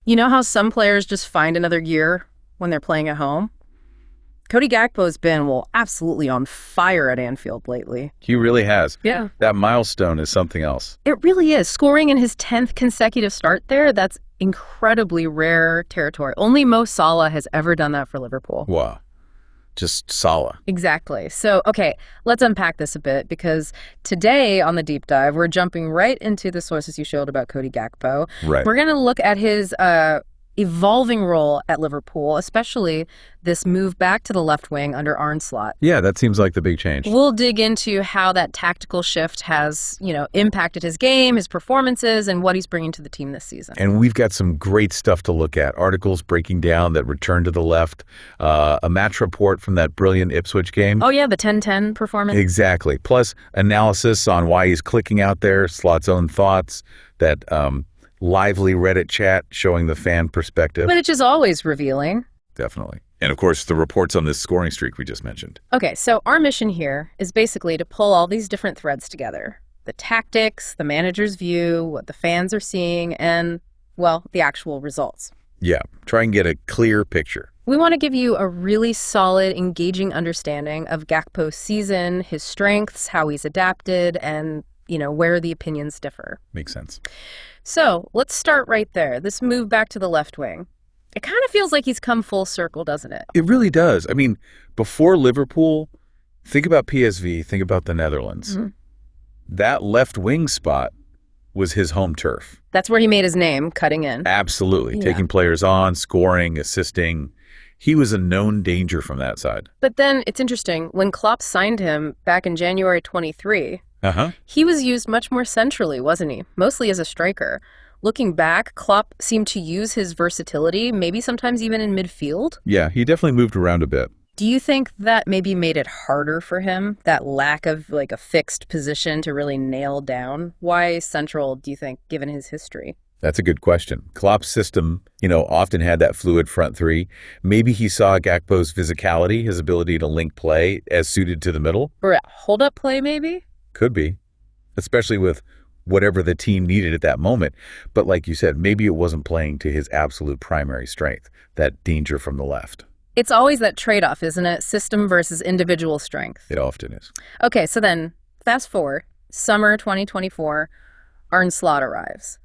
You know how some players just find another gear when they're playing at home? Cody Gakpo has been, well, absolutely on fire at Anfield lately. He really has. Yeah. That milestone is something else. It really is. Scoring in his 10th consecutive start there, that's incredibly rare territory. Only Mo Salah has ever done that for Liverpool. Wow. Just Salah. Exactly. So, okay, let's unpack this a bit, because today on the deep dive, we're jumping right into the sources you showed about Cody Gakpo. Right. We're going to look at his evolving role at Liverpool, especially this move back to the left wing under Arne Slot. Yeah, that seems like the big change. We'll dig into how that tactical shift has, impacted his game, his performances, and what he's bringing to the team this season. And we've got some great stuff to look at. Articles breaking down that return to the left, a match report from that brilliant Ipswich game. Oh, yeah, the 10-10 performance. Exactly. Plus analysis on why he's clicking out there, Slot's own thoughts, that lively Reddit chat showing the fan perspective. But it's just always revealing. Definitely. And of course, the reports on this scoring streak we just mentioned. Okay, so our mission here is basically to pull all these different threads together. The tactics, the manager's view, what the fans are seeing, and, well, the actual results. Yeah, try and get a clear picture. We want to give you a really solid, engaging understanding of Gakpo's season, his strengths, how he's adapted, and, where the opinions differ. Makes sense. So let's start right there. This move back to the left wing. It kind of feels like he's come full circle, doesn't it? It really does. I mean, before Liverpool, think about PSV, think about the Netherlands. Mm-hmm. That left wing spot was his home turf. That's where he made his name, cutting in. Absolutely. Yeah. Taking players on, scoring, assisting. He was a known danger from that side. But then it's interesting. When Klopp signed him back in January 23, he was used much more centrally, wasn't he? Mostly as a striker. Looking back, Klopp seemed to use his versatility, maybe sometimes even in midfield. Yeah, he definitely moved around a bit. Do you think that maybe made it harder for him, that lack of a fixed position to really nail down? Why central, do you think, given his history? That's a good question. Klopp's system, often had that fluid front three. Maybe he saw Gakpo's physicality, his ability to link play, as suited to the middle. Or a hold-up play, maybe? Could be, especially with whatever the team needed at that moment. But like you said, maybe it wasn't playing to his absolute primary strength, that danger from the left. It's always that trade-off, isn't it? System versus individual strength. It often is. Okay, so then fast forward, summer 2024, Arne Slot arrives.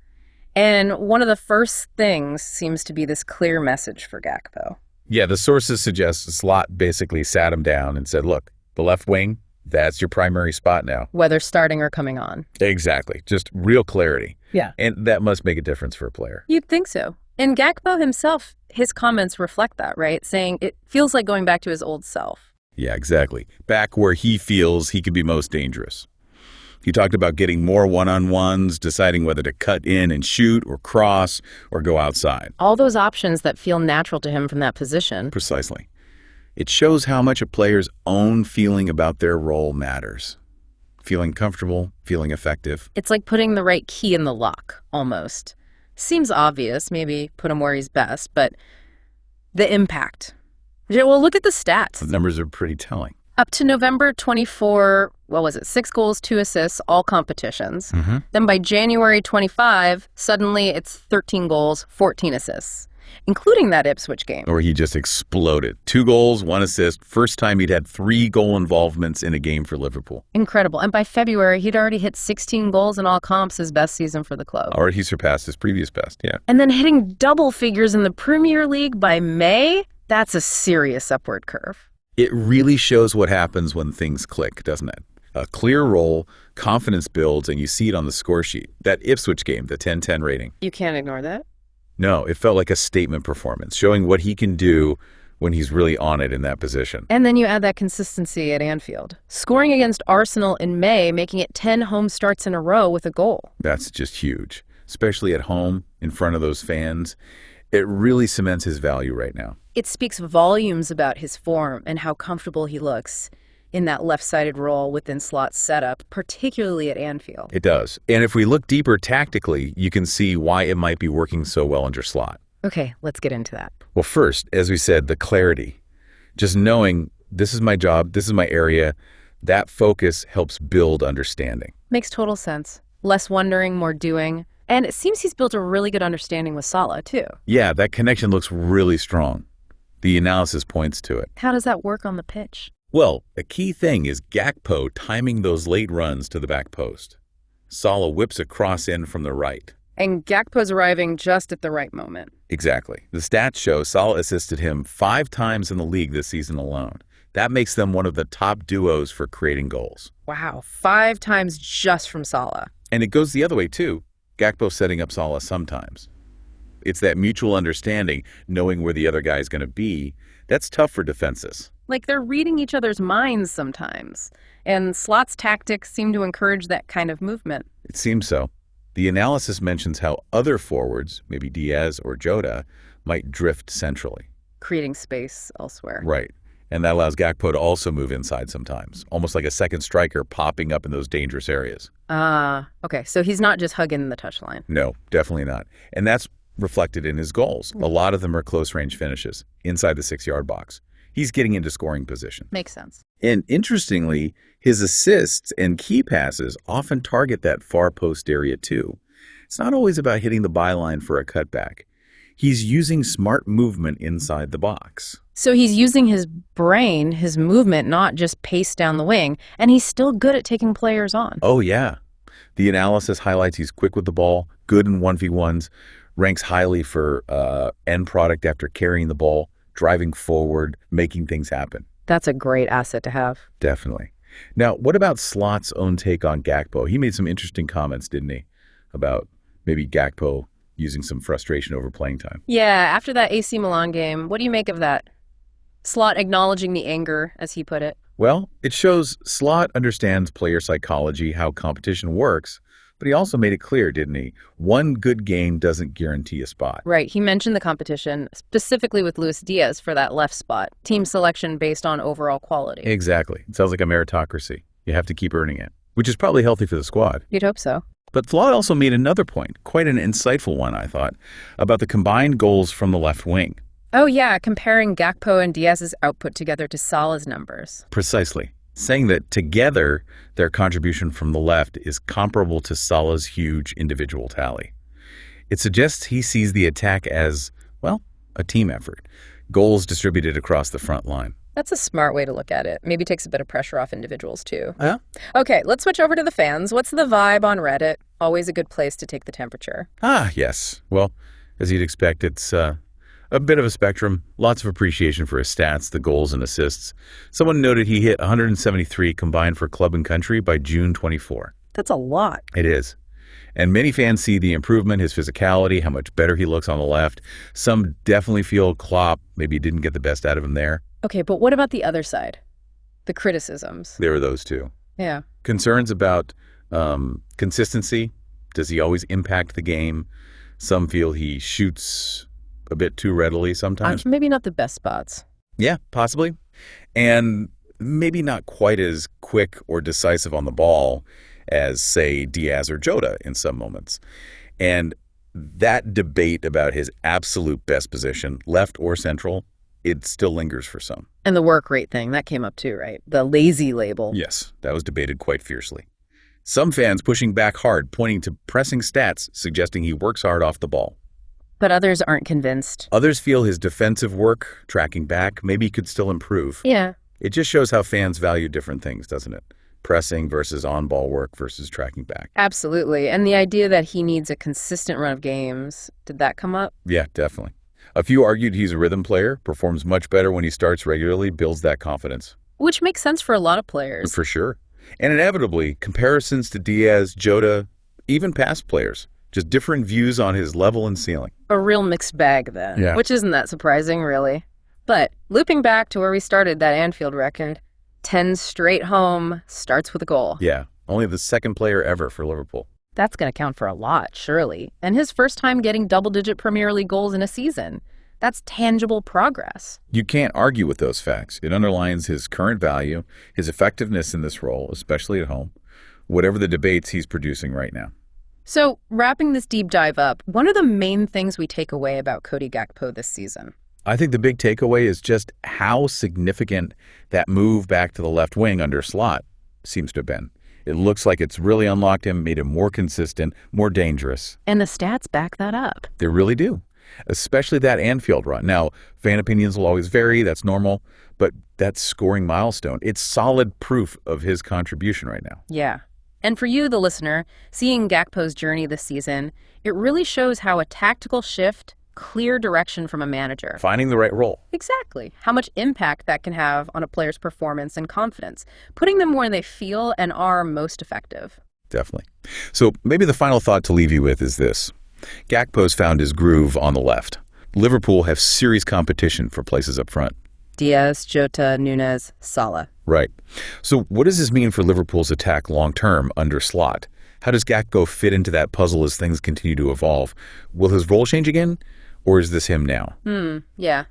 And one of the first things seems to be this clear message for Gakpo. Yeah, the sources suggest Slot basically sat him down and said, look, the left wing, that's your primary spot now. Whether starting or coming on. Exactly. Just real clarity. Yeah. And that must make a difference for a player. You'd think so. And Gakpo himself, his comments reflect that, right? Saying it feels like going back to his old self. Yeah, exactly. Back where he feels he could be most dangerous. He talked about getting more one-on-ones, deciding whether to cut in and shoot or cross or go outside. All those options that feel natural to him from that position. Precisely. It shows how much a player's own feeling about their role matters. Feeling comfortable, feeling effective. It's like putting the right key in the lock, almost. Seems obvious, maybe put him where he's best, but the impact. Well, look at the stats. The numbers are pretty telling. Up to November 24, 6 goals, 2 assists, all competitions. Mm-hmm. Then by January 25, suddenly it's 13 goals, 14 assists, including that Ipswich game. Or he just exploded. 2 goals, 1 assist. First time he'd had 3 goal involvements in a game for Liverpool. Incredible. And by February, he'd already hit 16 goals in all comps, his best season for the club. Or he surpassed his previous best, yeah. And then hitting double figures in the Premier League by May, that's a serious upward curve. It really shows what happens when things click, doesn't it? A clear role, confidence builds, and you see it on the score sheet. That Ipswich game, the 10-10 rating. You can't ignore that. No, it felt like a statement performance, showing what he can do when he's really on it in that position. And then you add that consistency at Anfield. Scoring against Arsenal in May, making it 10 home starts in a row with a goal. That's just huge, especially at home, in front of those fans. It really cements his value right now. It speaks volumes about his form and how comfortable he looks in that left-sided role within Slot's setup, particularly at Anfield. It does. And if we look deeper tactically, you can see why it might be working so well under Slot. Okay, let's get into that. Well, first, as we said, the clarity. Just knowing this is my job, this is my area, that focus helps build understanding. Makes total sense. Less wondering, more doing. And it seems he's built a really good understanding with Salah, too. Yeah, that connection looks really strong. The analysis points to it. How does that work on the pitch? Well, a key thing is Gakpo timing those late runs to the back post. Salah whips a cross in from the right. And Gakpo's arriving just at the right moment. Exactly. The stats show Salah assisted him 5 times in the league this season alone. That makes them one of the top duos for creating goals. Wow, 5 times just from Salah. And it goes the other way, too. Gakpo setting up Salah sometimes. It's that mutual understanding, knowing where the other guy is going to be. That's tough for defenses. Like they're reading each other's minds sometimes. And Slot's tactics seem to encourage that kind of movement. It seems so. The analysis mentions how other forwards, maybe Diaz or Jota, might drift centrally. Creating space elsewhere. Right. And that allows Gakpo to also move inside sometimes, almost like a second striker popping up in those dangerous areas. Okay. So he's not just hugging the touchline. No, definitely not. And that's reflected in his goals. A lot of them are close-range finishes, inside the 6-yard box. He's getting into scoring position. Makes sense. And interestingly, his assists and key passes often target that far post area too. It's not always about hitting the byline for a cutback. He's using smart movement inside the box. So he's using his brain, his movement, not just pace down the wing, and he's still good at taking players on. Oh, yeah. The analysis highlights he's quick with the ball, good in 1v1s, ranks highly for end product after carrying the ball, driving forward, making things happen. That's a great asset to have. Definitely. Now, what about Slot's own take on Gakpo? He made some interesting comments, didn't he, about maybe Gakpo using some frustration over playing time. Yeah, after that AC Milan game, what do you make of that? Slot acknowledging the anger, as he put it. Well, it shows Slot understands player psychology, how competition works, but he also made it clear, didn't he? One good game doesn't guarantee a spot. Right. He mentioned the competition, specifically with Luis Diaz for that left spot. Team selection based on overall quality. Exactly. It sounds like a meritocracy. You have to keep earning it, which is probably healthy for the squad. You'd hope so. But Slot also made another point, quite an insightful one, I thought, about the combined goals from the left wing. Oh, yeah, comparing Gakpo and Diaz's output together to Salah's numbers. Precisely. Saying that together, their contribution from the left is comparable to Salah's huge individual tally. It suggests he sees the attack as, well, a team effort. Goals distributed across the front line. That's a smart way to look at it. Maybe takes a bit of pressure off individuals, too. Yeah. Okay, let's switch over to the fans. What's the vibe on Reddit? Always a good place to take the temperature. Yes. Well, as you'd expect, it's a bit of a spectrum. Lots of appreciation for his stats, the goals and assists. Someone noted he hit 173 combined for club and country by June 24. That's a lot. It is. And many fans see the improvement, his physicality, how much better he looks on the left. Some definitely feel Klopp maybe didn't get the best out of him there. Okay, but what about the other side? The criticisms. There are those too. Yeah. Concerns about consistency. Does he always impact the game? Some feel he shoots a bit too readily sometimes. Maybe not the best spots. Yeah, possibly. And maybe not quite as quick or decisive on the ball as, say, Diaz or Jota in some moments. And that debate about his absolute best position, left or central, it still lingers for some. And the work rate thing, that came up too, right? The lazy label. Yes, that was debated quite fiercely. Some fans pushing back hard, pointing to pressing stats, suggesting he works hard off the ball. But others aren't convinced. Others feel his defensive work, tracking back, maybe could still improve. Yeah. It just shows how fans value different things, doesn't it? Pressing versus on-ball work versus tracking back. Absolutely. And the idea that he needs a consistent run of games, did that come up? Yeah, definitely. A few argued he's a rhythm player, performs much better when he starts regularly, builds that confidence. Which makes sense for a lot of players. For sure. And inevitably, comparisons to Diaz, Jota, even past players. Just different views on his level and ceiling. A real mixed bag then, yeah. Which isn't that surprising, really. But looping back to where we started, that Anfield record, 10 straight home, starts with a goal. Yeah, only the second player ever for Liverpool. That's going to count for a lot, surely. And his first time getting double-digit Premier League goals in a season. That's tangible progress. You can't argue with those facts. It underlines his current value, his effectiveness in this role, especially at home, whatever the debates he's producing right now. So, wrapping this deep dive up, what are the main things we take away about Cody Gakpo this season? I think the big takeaway is just how significant that move back to the left wing under Slot seems to have been. It looks like it's really unlocked him, made him more consistent, more dangerous. And the stats back that up. They really do, especially that Anfield run. Now, fan opinions will always vary. That's normal. But that scoring milestone, it's solid proof of his contribution right now. Yeah. And for you, the listener, seeing Gakpo's journey this season, it really shows how a tactical shift, clear direction from a manager. Finding the right role. Exactly. How much impact that can have on a player's performance and confidence, putting them where they feel and are most effective. Definitely. So maybe the final thought to leave you with is this. Gakpo's found his groove on the left. Liverpool have serious competition for places up front. Diaz, Jota, Nunez, Salah. Right. So what does this mean for Liverpool's attack long-term under Slot? How does Gakpo fit into that puzzle as things continue to evolve? Will his role change again? Or is this him now? Yeah.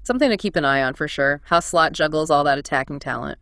Something to keep an eye on for sure. How Slot juggles all that attacking talent.